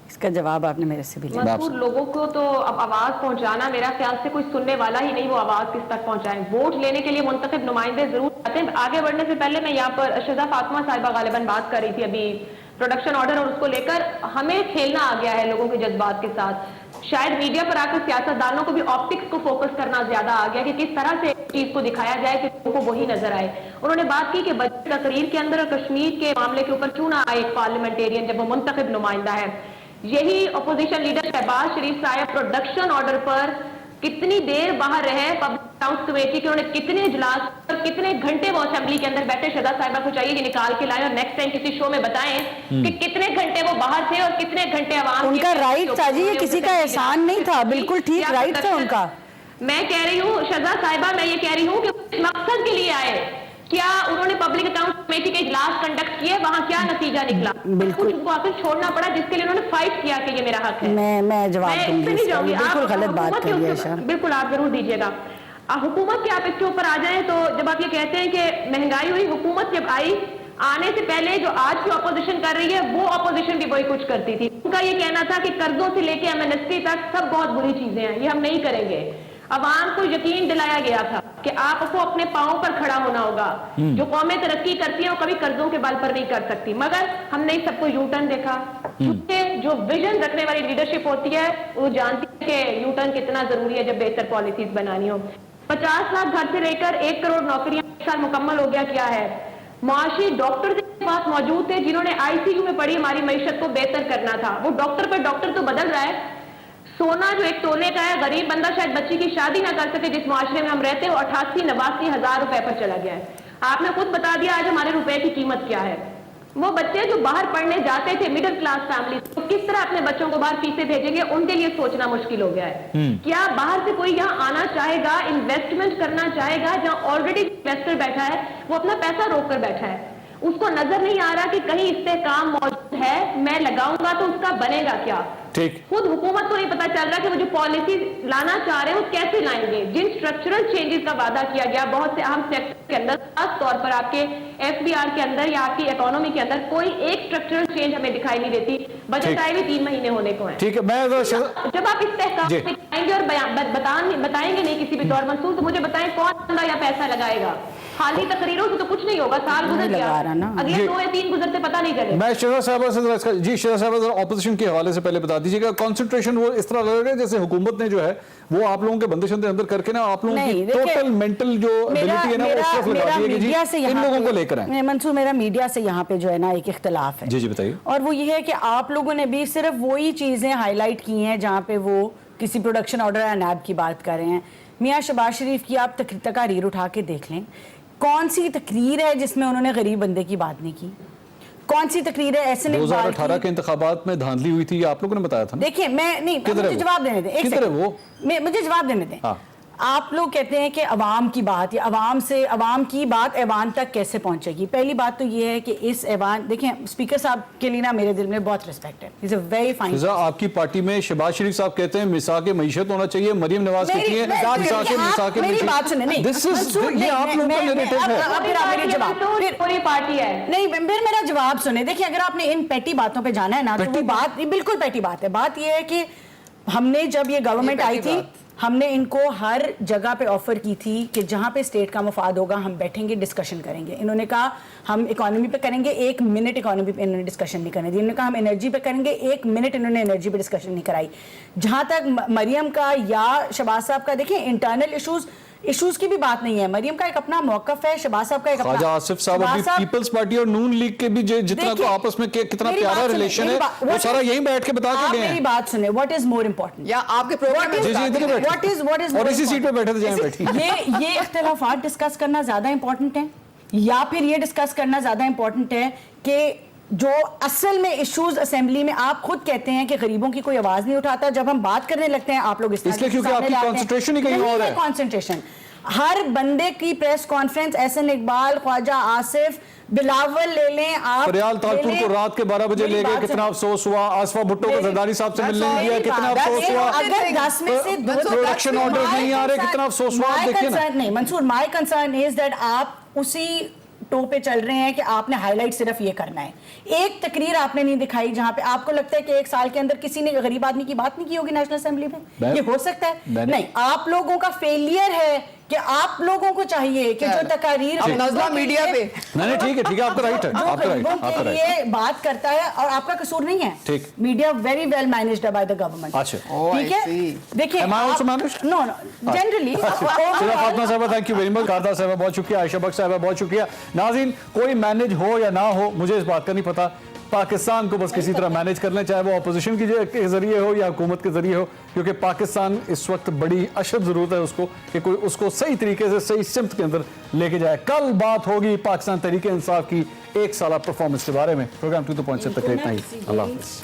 इसका जवाब आपने मेरे से भी लिया। मंसूर, लोगों को तो अब आवाज पहुंचाना, मेरा ख्याल से कोई सुनने वाला ही नहीं वो आवाज किस तक पहुंचाएं। वोट लेने के लिए मुंतखब नुमाइंदे जरूर आते हैं। आगे बढ़ने से पहले मैं यहाँ पर शहज़ा फातिमा साहिबा गालिबन बात कर रही थी अभी प्रोडक्शन ऑर्डर, और उसको लेकर हमें खेलना आ गया है लोगों के जज्बात के साथ। शायद मीडिया पर आकर सियासतदानों को भी ऑप्टिक्स को फोकस करना ज्यादा आ गया कि किस तरह से चीज को दिखाया जाए कि लोगों को वही नजर आए। उन्होंने बात की कि बजट तकरीर के अंदर कश्मीर के मामले के ऊपर क्यों ना आए एक पार्लियामेंटेरियन जब वो मुंतखब नुमाइंदा है। यही अपोजिशन लीडर शहबाज शरीफ साहब प्रोडक्शन ऑर्डर पर कितनी देर बाहर रहे, पब्लिक अकाउंट्स कमेटी के उन्होंने कितने इजलास और कितने घंटे वो असेंबली के अंदर बैठे। शहज़ा साहिबा को चाहिए कि निकाल के लाएं और नेक्स्ट टाइम किसी शो में बताएं कि कितने घंटे वो बाहर थे और कितने घंटे आवाम उनका राइट था जी, ये किसी का एहसान नहीं था, बिल्कुल ठीक राइट था उनका। मैं कह रही हूँ शहज़ा साहिबा, मैं ये कह रही हूँ कि इस मकसद के लिए आए, क्या उन्होंने पब्लिक अकाउंट कमेटी के इजलास कंडक्ट किए, वहां क्या नतीजा निकला? बिल्कुल उनको आकर छोड़ना पड़ा जिसके लिए उन्होंने फाइट किया कि ये मेरा हक है। मैं जवाब दूंगी, बिल्कुल गलत बात कर रही है। बिल्कुल आप जरूर दीजिएगा। हुकूमत के आप इसके ऊपर आ जाएं तो जब आप ये कहते हैं कि महंगाई हुई, हुकूमत जब आई आने से पहले जो आज की ऑपोजिशन कर रही है वो ऑपोजिशन भी वही कुछ करती थी। उनका ये कहना था कि कर्जों से लेके एमएनएसटी तक सब बहुत बुरी चीजें हैं, ये हम नहीं करेंगे। अवाम को यकीन दिलाया गया था कि आपको अपने पांव पर खड़ा होना होगा। जो कौमें तरक्की करती हैं वो कभी कर्जों के बल पर नहीं कर सकती, मगर हमने सबको यू टर्न देखा। क्योंकि जो विजन रखने वाली लीडरशिप होती है वो जानती है कि यू टर्न कितना जरूरी है जब बेहतर पॉलिसीज बनानी हो। 50 लाख घर से लेकर 1 करोड़ नौकरियां इस साल मुकम्मल हो गया। क्या है, मुआशी डॉक्टर के पास मौजूद थे जिन्होंने आईसीयू में पड़ी हमारी मईशत को बेहतर करना था। वो डॉक्टर पर डॉक्टर तो बदल रहा है। सोना जो एक तोले का है, गरीब बंदा शायद बच्ची की शादी ना कर सके जिस मुआशरे में हम रहते हैं, वो 88-89 हज़ार रुपए पर चला गया है। आपने खुद बता दिया आज हमारे रुपए की कीमत क्या है। वो बच्चे जो बाहर पढ़ने जाते थे मिडिल क्लास फैमिली, तो किस तरह अपने बच्चों को बाहर फीसें भेजेंगे, उनके लिए सोचना मुश्किल हो गया है। क्या बाहर से कोई यहाँ आना चाहेगा, इन्वेस्टमेंट करना चाहेगा? जहाँ ऑलरेडी इन्वेस्टर बैठा है वो अपना पैसा रोक कर बैठा है, उसको नजर नहीं आ रहा कि कहीं इस्तेहकाम मौजूद है, मैं लगाऊंगा तो उसका बनेगा क्या। खुद हुकूमत को नहीं पता चल रहा कि वो जो पॉलिसी लाना चाह रहे हैं वो कैसे लाएंगे। जिन स्ट्रक्चरल चेंजेस का वादा किया गया बहुत से अहम सेक्टर के अंदर, खास तौर पर आपके एफबीआर के अंदर या आपकी इकोनॉमी के अंदर, कोई एक स्ट्रक्चरल चेंज हमें दिखाई नहीं देती। बजट आए भी 3 महीने होने को है। ठीक है, मैं जब आप इस्तेहकाम दिखाएंगे और बताएंगे नहीं किसी भी दौर मंसूर, तो मुझे बताएं कौन बंदा या पैसा लगाएगा। खाली तकरीरों से तो कुछ नहीं होगा, साल गुजर गया, अगले 2 या 3 गुजरते पता नहीं चलेगा। मैं शहज़ा साहिबा से ऑपोजिशन के हवाले से पहले बता दीजिएगा, कंसंट्रेशन वो इस तरह लग रहा है जैसे हुकूमत ने जो है وہ آپ لوگوں کے بندش اندر کر کے نا آپ لوگوں کی ٹوٹل مینٹل جو ابیلٹی ہے نا وہ اس طرف لگا دی ہے کہ جی ان لوگوں کو لے کر آئیں. منصور میرا میڈیا سے یہاں پہ جو ہے نا ایک اختلاف ہے. جی بتائیے. اور وہ یہ ہے کہ آپ لوگوں نے بھی صرف وہی چیزیں ہائی لائٹ کی ہیں جہاں پہ وہ کسی پروڈکشن آرڈر یا نیب کی بات کر رہے ہیں. میاں شہباز شریف کی آپ تقاریر اٹھا کے دیکھ لیں, کون سی تقریر ہے جس میں انہوں نے غریب بندے کی بات نہیں کی؟ کون سی تقریر ہے ایسے 2018 کے انتخابات میں دھاندلی ہوئی تھی, یہ آپ لوگوں نے بتایا تھا. دیکھیں میں نہیں, مجھے جواب دینے دیں, کدھر ہے وہ, مجھے جواب دینے دیں. آپ لوگ کہتے ہیں کہ عوام کی بات یا عوام کی بات ایوان تک کیسے پہنچے گی. پہلی بات تو یہ ہے کہ اس ایوان, دیکھیں اسپیکر صاحب کے لیے نا میرے دل میں بہت رسپیکٹ ہے. He's a very fine. آپ کی پارٹی میں شہباز شریف صاحب کہتے ہیں مساق معیشت ہونا چاہیے, مریم نواز کہتی ہیں مساق میری بات سنیں. یہ آپ لوگوں کا نیریٹو ہے. پوری پارٹی ہے. نہیں پھر میرا جواب سنیں. دیکھیں اگر آپ نے ان پیٹی باتوں پہ جانا ہے نا تو وہ بات بالکل پیٹی بات ہے. بات یہ ہے کہ ہم نے جب یہ گورنمنٹ آئی تھی ہم نے ان کو ہر جگہ پہ آفر کی تھی کہ جہاں پہ اسٹیٹ کا مفاد ہوگا ہم بیٹھیں گے, ڈسکشن کریں گے. انہوں نے کہا ہم اکانومی پہ کریں گے, 1 منٹ اکانومی پہ انہوں نے ڈسکشن نہیں کرنے دی. انہوں نے کہا ہم انرجی پہ کریں گے, 1 منٹ انہوں نے انرجی پہ ڈسکشن نہیں کرائی. جہاں تک مریم کا یا شہباز صاحب کا, دیکھیں انٹرنل ایشوز کی بھی بات نہیں ہے. مریم کا ایک اپنا موقف ہے, شہباز صاحب کا ایک اپنا. خواجہ آصف صاحب ابھی پیپلز پارٹی اور نون لیگ کے بھی جتنا کو آپس میں کتنا پیارا ریلیشن ہے وہ سارا یہیں بیٹھ کے بتا کے گئے ہیں. میری بات سنیں, what is more important, یا آپ کے پروگرام جی ادھر بیٹھے اور اسی سیٹ پہ بیٹھے تھے جہاں بیٹھی. یہ اختلافات ڈسکس کرنا زیادہ امپورٹنٹ ہے یا پھر یہ ڈسکس کرنا زیادہ امپورٹنٹ ہے کہ جو اصل میں ایشوز اسمبلی میں آپ خود کہتے ہیں کہ غریبوں کی کوئی آواز نہیں اٹھاتا, جب ہم بات کرنے لگتے ہیں آپ لوگ اس لیے کیونکہ آپ کی کانسنٹریشن ہی کہیں اور ہے. کانسنٹریشن ہر بندے کی پریس کانفرنس, احسن اقبال, خواجہ آصف, بلاول لے لیں آپ, فریال طاہرپور کو رات کے 12 بجے لے گئے, کتنا افسوس ہوا. آصفہ بھٹو کو زرداری صاحب سے ملنے نہیں گیا, کتنا افسوس ہوا. اگر 10 میں سے پروڈکشن آرڈر نہیں آ رہے, کتنا افسوس ہوا. دیکھیں نا نہیں منصور, مائی کنسرن از دیٹ آپ اسی ٹو پہ چل رہے ہیں کہ آپ نے ہائی لائٹ صرف یہ کرنا ہے. ایک تقریر آپ نے نہیں دکھائی جہاں پہ آپ کو لگتا ہے کہ 1 سال کے اندر کسی نے غریب آدمی کی بات نہیں کی ہوگی نیشنل اسمبلی میں. یہ ہو سکتا ہے؟ نہیں, آپ لوگوں کا فیلئر ہے کہ آپ لوگوں کو چاہیے کہ جو تقاریر نزلہ میڈیا پہ نہیں ٹھیک ہے آپ کا رائٹ ہے, آپ کا رائٹ کے لیے بات کرتا ہے اور آپ کا قصور نہیں ہے. ٹھیک, media very well managed by the government. اچھا ٹھیک ہے, دیکھیں نو جنرلی. فاطمہ صاحبہ تھینک یو ویری مچ, کاردا صاحبہ بہت شکریہ, عائشہ بخش صاحبہ بہت شکریہ. ناظرین کوئی مینج ہو یا نہ ہو مجھے اس بات کا نہیں پتا, پاکستان کو بس کسی طرح مینج کرنا, چاہے وہ اپوزیشن کے ذریعے ہو یا حکومت کے ذریعے ہو, کیونکہ پاکستان اس وقت بڑی اشد ضرورت ہے اس کو کہ کوئی اس کو صحیح طریقے سے صحیح سمت کے اندر لے کے جائے. کل بات ہوگی پاکستان تحریک انصاف کی 1 سالہ پرفارمنس کے بارے میں. پروگرام 2 تو پہنچ تک اتنا ہی. اللہ حافظ.